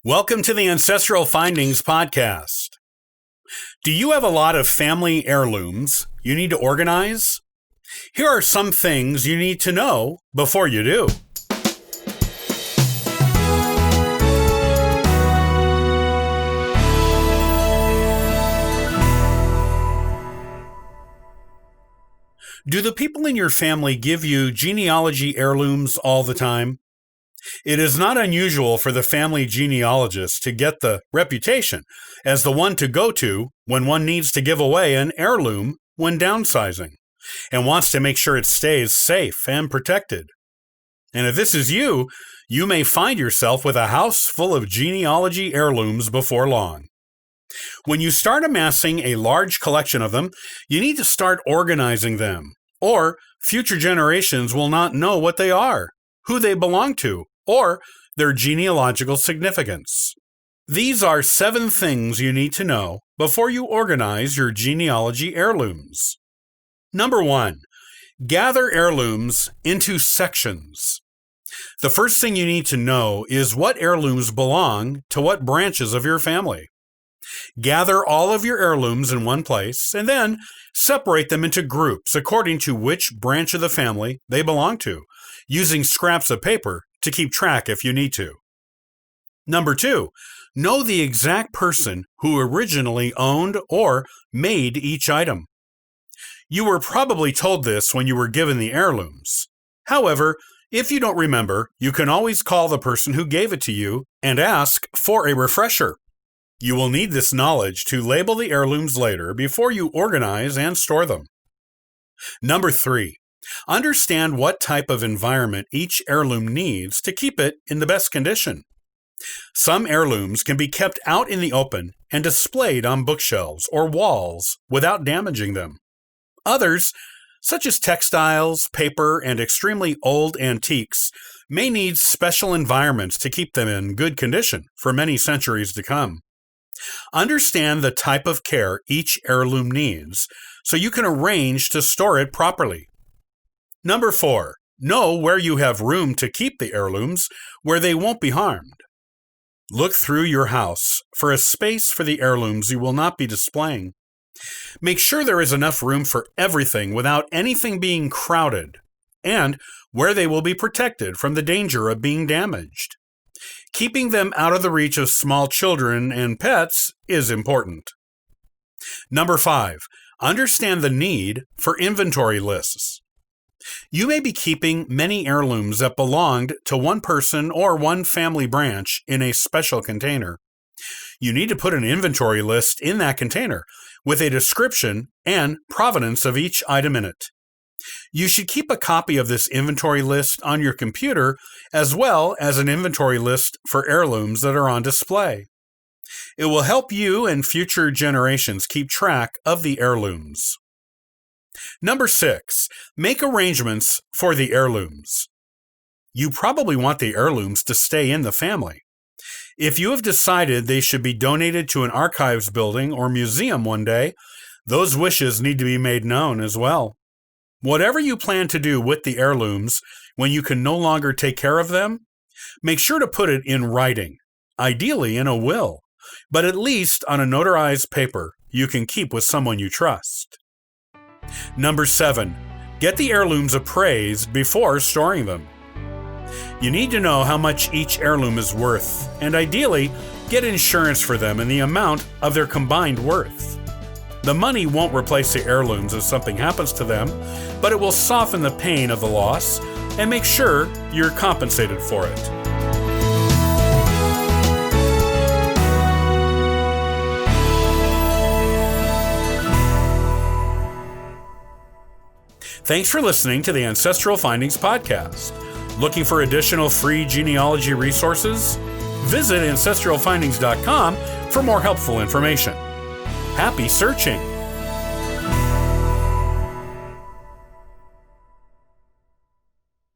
Welcome to the Ancestral Findings Podcast. Do you have a lot of family heirlooms you need to organize? Here are some things you need to know before you do. Do the people in your family give you genealogy heirlooms all the time? It is not unusual for the family genealogist to get the reputation as the one to go to when one needs to give away an heirloom when downsizing, and wants to make sure it stays safe and protected. And if this is you, you may find yourself with a house full of genealogy heirlooms before long. When you start amassing a large collection of them, you need to start organizing them, or future generations will not know what they are, who they belong to, or their genealogical significance. These are 7 things you need to know before you organize your genealogy heirlooms. Number 1, gather heirlooms into sections. The first thing you need to know is what heirlooms belong to what branches of your family. Gather all of your heirlooms in one place and then separate them into groups according to which branch of the family they belong to, using scraps of paper to keep track if you need to. Number 2, know the exact person who originally owned or made each item. You were probably told this when you were given the heirlooms. However, if you don't remember, you can always call the person who gave it to you and ask for a refresher. You will need this knowledge to label the heirlooms later before you organize and store them. Number 3, understand what type of environment each heirloom needs to keep it in the best condition. Some heirlooms can be kept out in the open and displayed on bookshelves or walls without damaging them. Others, such as textiles, paper, and extremely old antiques, may need special environments to keep them in good condition for many centuries to come. Understand the type of care each heirloom needs so you can arrange to store it properly. Number 4, know where you have room to keep the heirlooms where they won't be harmed. Look through your house for a space for the heirlooms you will not be displaying. Make sure there is enough room for everything without anything being crowded, and where they will be protected from the danger of being damaged. Keeping them out of the reach of small children and pets is important. Number 5, understand the need for inventory lists. You may be keeping many heirlooms that belonged to one person or one family branch in a special container. You need to put an inventory list in that container with a description and provenance of each item in it. You should keep a copy of this inventory list on your computer as well as an inventory list for heirlooms that are on display. It will help you and future generations keep track of the heirlooms. Number 6, make arrangements for the heirlooms. You probably want the heirlooms to stay in the family. If you have decided they should be donated to an archives building or museum one day, those wishes need to be made known as well. Whatever you plan to do with the heirlooms when you can no longer take care of them, make sure to put it in writing, ideally in a will, but at least on a notarized paper you can keep with someone you trust. Number 7, get the heirlooms appraised before storing them. You need to know how much each heirloom is worth, and ideally, get insurance for them in the amount of their combined worth. The money won't replace the heirlooms if something happens to them, but it will soften the pain of the loss and make sure you're compensated for it. Thanks for listening to the Ancestral Findings Podcast. Looking for additional free genealogy resources? Visit ancestralfindings.com for more helpful information. Happy searching!